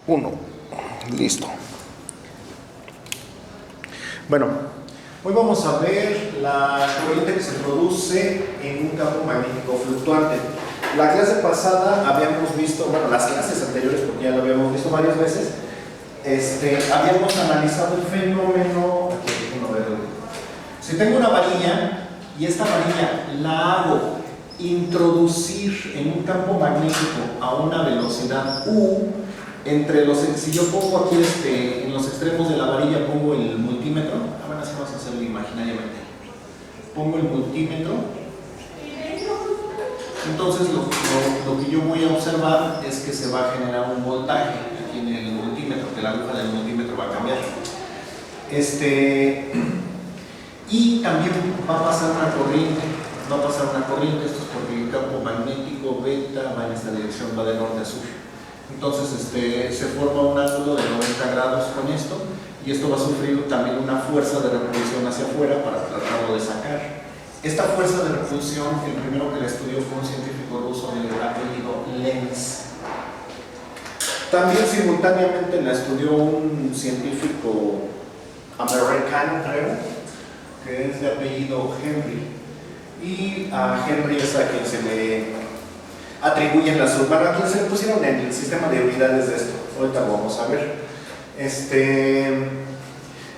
1. Listo. Bueno, hoy vamos a ver la corriente que se produce en un campo magnético fluctuante. La clase pasada habíamos visto, bueno, las clases anteriores, porque ya lo habíamos visto varias veces, habíamos analizado el fenómeno. Si tengo una varilla y esta varilla la hago introducir en un campo magnético a una velocidad U, si yo pongo aquí en los extremos de la varilla pongo el multímetro, bueno, así vamos a hacerlo imaginariamente, pongo el multímetro, entonces lo que yo voy a observar es que se va a generar un voltaje aquí en el multímetro, que la aguja del multímetro va a cambiar. Y también va a pasar una corriente, esto es porque el campo magnético beta va en esta dirección, va de norte a sur. Entonces se forma un ángulo de 90 grados con esto, y esto va a sufrir también una fuerza de repulsión hacia afuera para tratarlo de sacar. Esta fuerza de repulsión, el primero que la estudió fue un científico ruso de apellido Lenz. También simultáneamente la estudió un científico americano, creo, que es de apellido Henry. Y a Henry es a quien se le atribuyen las unidades, bueno, a quien se le pusieron en el sistema de unidades de esto. Ahorita lo vamos a ver. Eso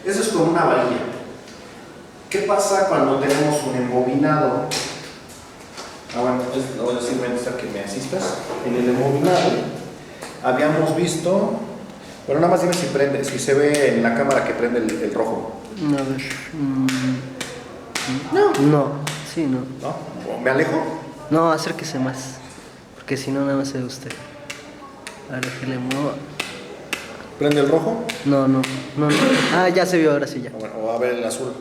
es con una varilla. ¿Qué pasa cuando tenemos un embobinado? Bueno, lo voy a decir mientras que me asistas. En el embobinado habíamos visto, pero nada más dime si se ve en la cámara que prende el rojo. A ver. No. Sí, no. ¿No? ¿Me alejo? No, acérquese más. Porque si no, nada más se ve usted. A ver, que le mueva. ¿Prende el rojo? No. Ah, ya se vio, ahora sí ya. Bueno, o a ver el azul.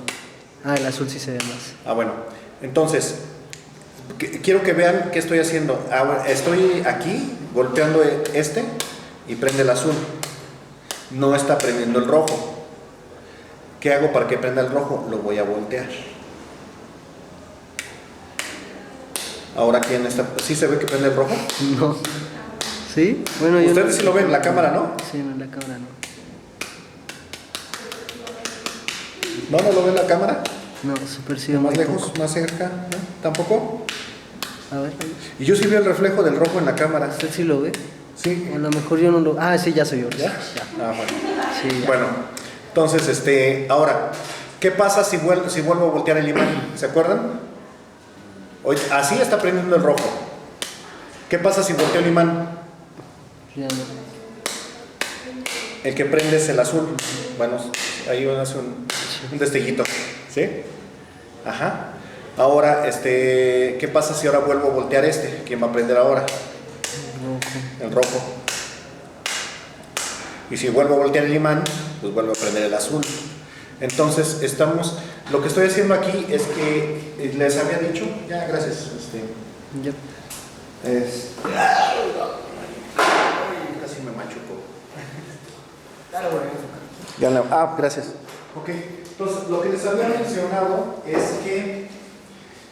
Ah, el azul sí se ve más. Bueno. Entonces, quiero que vean qué estoy haciendo. Estoy aquí, golpeando y prende el azul. No está prendiendo el rojo. ¿Qué hago para que prenda el rojo? Lo voy a voltear. Ahora, ¿quién está? ¿Sí se ve que prende el rojo? No. ¿Sí? Bueno, ustedes sí lo ven en la cámara, ¿no? Sí, en la cámara no. ¿No lo ven en la cámara? No, se percibe ¿Más muy lejos? poco. ¿Más cerca? ¿No? ¿Tampoco? A ver. Y yo sí veo el reflejo del rojo en la cámara. ¿Usted sí lo ve? Sí. A lo mejor yo no lo... Ah, sí, ya se vio. ¿Ya? Ya. Bueno. Sí, ya. Bueno, entonces, ahora, ¿qué pasa si vuelvo a voltear el imán? ¿Se acuerdan? Así está prendiendo el rojo. ¿Qué pasa si volteo el imán? Ya no. El que prende es el azul. Bueno, ahí hace un destellito. ¿Sí? Ajá. Ahora, ¿qué pasa si ahora vuelvo a voltear ¿Quién va a prender ahora? El rojo. Y si vuelvo a voltear el imán, pues vuelvo a prender el azul. Entonces, lo que estoy haciendo aquí es que les había dicho, ya, gracias, Ya. Casi me machuco. Gracias. Ok, entonces lo que les había mencionado es que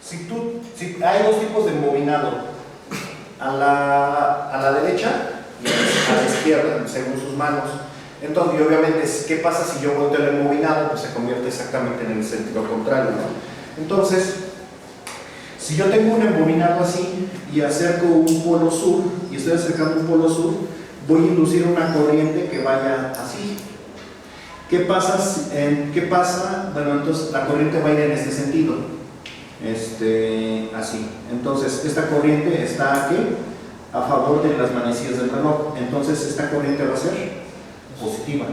si hay dos tipos de embobinado, a la derecha y a la izquierda, según sus manos. Entonces, y obviamente, ¿qué pasa si yo volteo el embobinado? Pues se convierte exactamente en el sentido contrario, ¿no? Entonces, si yo tengo un embobinado así y acerco un polo sur y estoy acercando un polo sur, voy a inducir una corriente que vaya así. ¿Qué pasa? Bueno, entonces la corriente va a ir en este sentido. Así. Entonces, esta corriente está aquí a favor de las manecillas del reloj. Entonces, esta corriente va a ser positiva.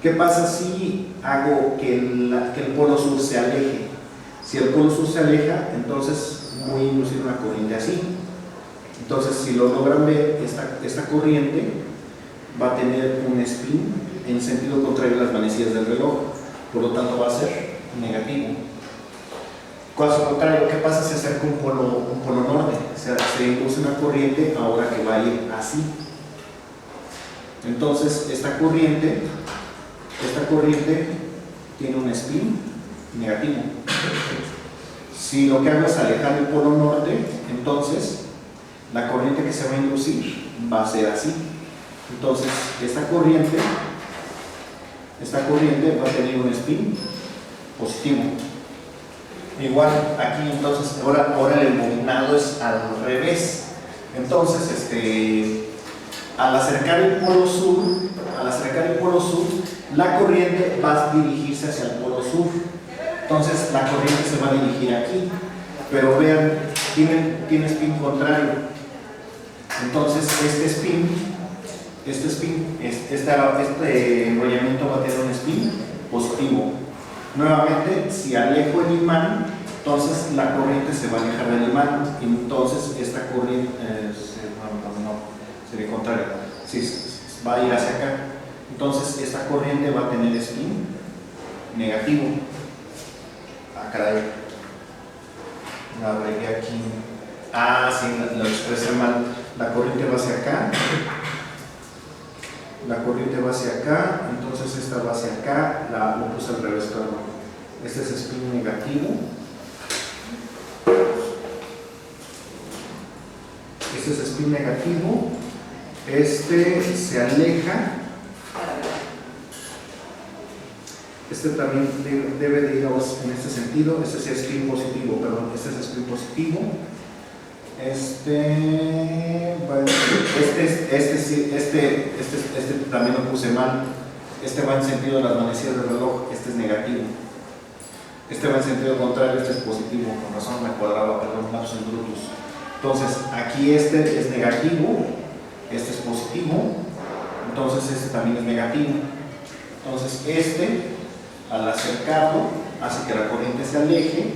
¿Qué pasa si hago que el polo sur se aleje? Si el polo sur se aleja, entonces voy a inducir una corriente así. Entonces, si lo logran ver, esta corriente va a tener un spin en sentido contrario a las manecillas del reloj, por lo tanto va a ser negativo. Caso contrario, ¿qué pasa si acerco un polo norte? Se induce una corriente ahora que va a ir así. Entonces, esta corriente tiene un spin negativo. Si lo que hago es alejar el polo norte, entonces la corriente que se va a inducir va a ser así. Entonces, esta corriente va a tener un spin positivo. Igual aquí, entonces, ahora el embobinado es al revés. Entonces, al acercar el polo sur, la corriente va a dirigirse hacia el polo sur. Entonces, la corriente se va a dirigir aquí. Pero vean, tiene spin contrario. Entonces, este enrollamiento va a tener un spin positivo. Nuevamente, si alejo el imán, entonces la corriente se va a alejar del imán. Entonces, esta corriente, sería contrario. Sí, va a ir hacia acá. Entonces, esta corriente va a tener spin negativo. Ah, caray. La agregué aquí. Ah, sí, lo expresé mal. La corriente va hacia acá. Entonces esta va hacia acá. Lo puse al revés, perdón. Este es spin negativo. Este es spin negativo. Este se aleja. Este también debe de ir en este sentido. Este sí es spin positivo, perdón. Este es spin positivo. Este también lo puse mal. Este va en sentido de las manecillas del reloj. Este es negativo. Este va en sentido contrario. Este es positivo. Con razón me cuadraba, perdón, lapsus brutus. Entonces, aquí este es negativo. Este es positivo. Entonces, este también es negativo. Entonces, al acercarlo, hace que la corriente se aleje.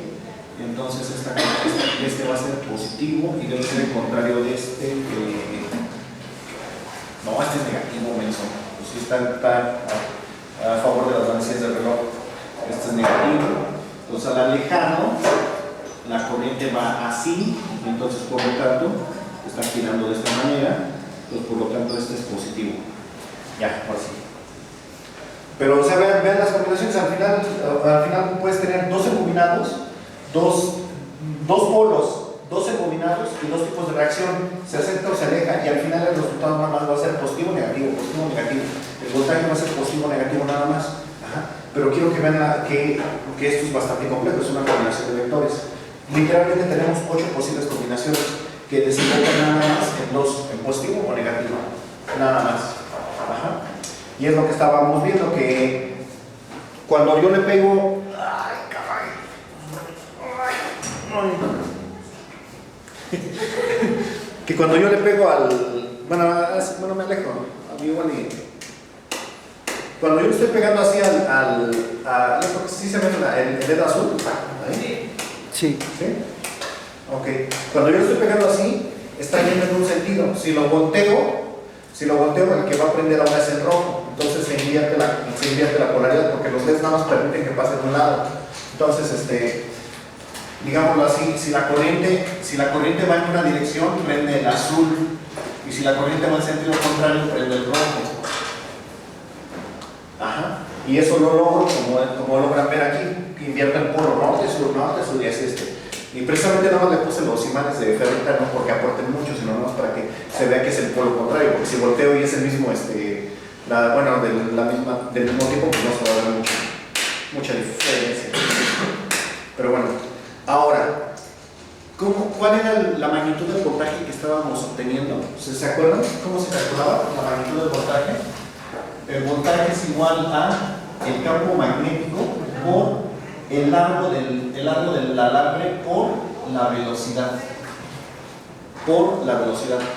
Entonces este va a ser positivo y debe ser el contrario de este. No, este es negativo, menso. Pues sí está a favor de las manecillas del reloj. Este es negativo. Entonces al alejarlo, la corriente va así. Entonces por lo tanto, está girando de esta manera. Entonces por lo tanto este es positivo. Ya, por así. Pero o sea, vean las combinaciones. Al final puedes tener dos embobinados. Dos polos, dos embobinados y dos tipos de reacción, se acerca o se aleja y al final el resultado nada más va a ser positivo o negativo, positivo o negativo. El voltaje va a ser positivo o negativo nada más. Ajá. Pero quiero que vean que esto es bastante complejo, es una combinación de vectores. Literalmente tenemos 8 posibles combinaciones que desembocan nada más en positivo o negativo, nada más. Ajá. Y es lo que estábamos viendo, que cuando yo le pego, que cuando yo le pego bueno, me alejo, cuando yo le estoy pegando así ¿sí se ve el dedo azul? ¿Ahí? Sí. ¿Sí? Ok. Cuando yo le estoy pegando así, está yendo en un sentido. Si lo volteo, el que va a prender ahora es el rojo. Entonces se invierte la polaridad, porque los LEDs nada más permiten que pase de un lado. Entonces, digámoslo así, si la corriente va en una dirección, prende el azul, y si la corriente va en sentido contrario, prende el rojo. Ajá. Y eso lo logro, como logran ver aquí, que invierte el polo norte, sur, y así Y precisamente nada más le puse los imanes de ferrita, no porque aporten mucho, sino nada más para que se vea que es el polo contrario, porque si volteo y es el mismo, del mismo tipo, pues no se va a ver mucha diferencia. Pero bueno. Ahora, ¿cuál era la magnitud del voltaje que estábamos obteniendo? ¿Se acuerdan cómo se calculaba la magnitud del voltaje? El voltaje es igual a el campo magnético por el largo del alambre por la velocidad.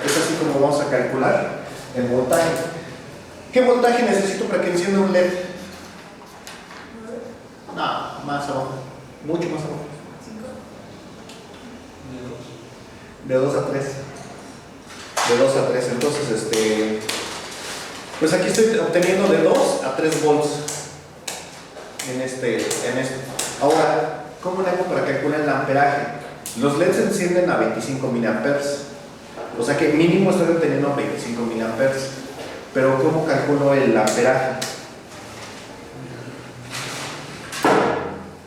Es así como vamos a calcular el voltaje. ¿Qué voltaje necesito para que encienda un LED? No, más abajo, mucho más abajo. De 2 a 3. Entonces, pues aquí estoy obteniendo de 2 a 3 volts en este. Ahora, ¿cómo le hago para calcular el amperaje? Los LEDs se encienden a 25 miliamperes. O sea que mínimo estoy obteniendo 25 miliamperes. Pero ¿cómo calculo el amperaje?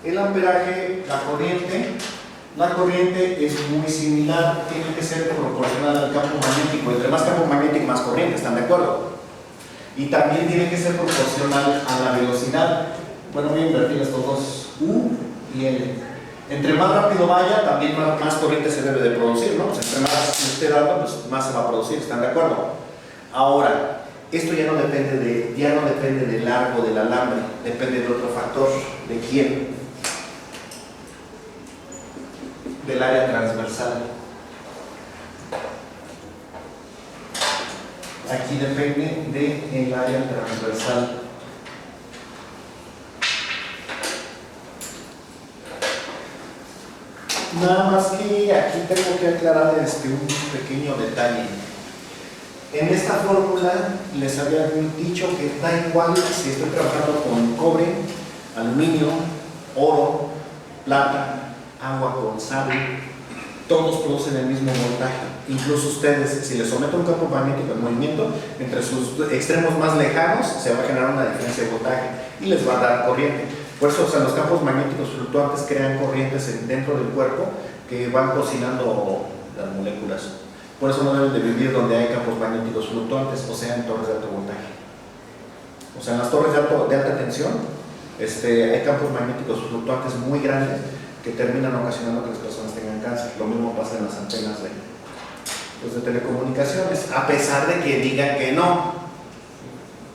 El amperaje, la corriente es muy similar, tiene que ser proporcional al campo magnético. Entre más campo magnético, más corriente, ¿están de acuerdo? Y también tiene que ser proporcional a la velocidad. Bueno, voy a invertir estos dos, U y L. Entre más rápido vaya, también más corriente se debe de producir, ¿no? Pues entre más esté dando, pues más se va a producir, ¿están de acuerdo? Ahora, esto ya no depende del largo del alambre, depende de otro factor. ¿De quién? Del área transversal. Aquí depende del área transversal. Nada más que aquí tengo que aclarar un pequeño detalle. En esta fórmula les había dicho que da igual si estoy trabajando con cobre, aluminio, oro, plata, agua con sal, todos producen el mismo voltaje. Incluso ustedes, si les someto un campo magnético en movimiento, entre sus extremos más lejanos se va a generar una diferencia de voltaje y les va a dar corriente. Por eso, los campos magnéticos fluctuantes crean corrientes dentro del cuerpo que van cocinando las moléculas. Por eso no deben de vivir donde hay campos magnéticos fluctuantes, o sea, en torres de alto voltaje. O sea, en las torres de alta tensión, hay campos magnéticos fluctuantes muy grandes que terminan ocasionando que las personas tengan cáncer. Lo mismo pasa en las antenas de telecomunicaciones, a pesar de que digan que no.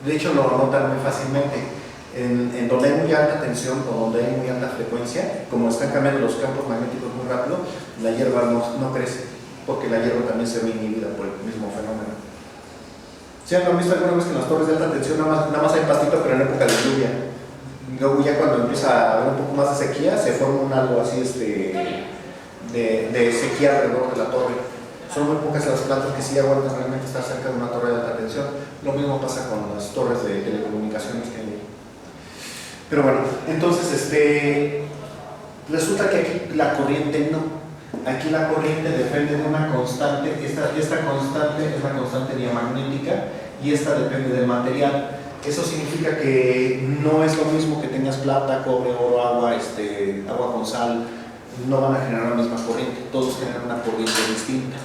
De hecho, lo notan muy fácilmente. En donde hay muy alta tensión o donde hay muy alta frecuencia, como están cambiando los campos magnéticos muy rápido, la hierba no crece, porque la hierba también se ve inhibida por el mismo fenómeno. ¿Sí han visto alguna vez que en las torres de alta tensión nada más hay pastito, pero en época de lluvia? Luego ya cuando empieza a haber un poco más de sequía, se forma un algo así de sequía alrededor de la torre. Son muy pocas las plantas que sí aguantan realmente estar cerca de una torre de alta tensión. Lo mismo pasa con las torres de telecomunicaciones que hay. Pero bueno, entonces resulta que aquí la corriente no. Aquí la corriente depende de una constante. Esta constante es la constante diamagnética y esta depende del material. Eso significa que no es lo mismo que tengas plata, cobre, oro, agua, agua con sal. No van a generar la misma corriente. Todos generan una corriente distinta.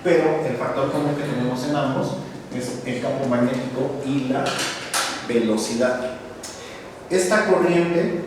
Pero el factor común que tenemos en ambos es el campo magnético y la velocidad. Esta corriente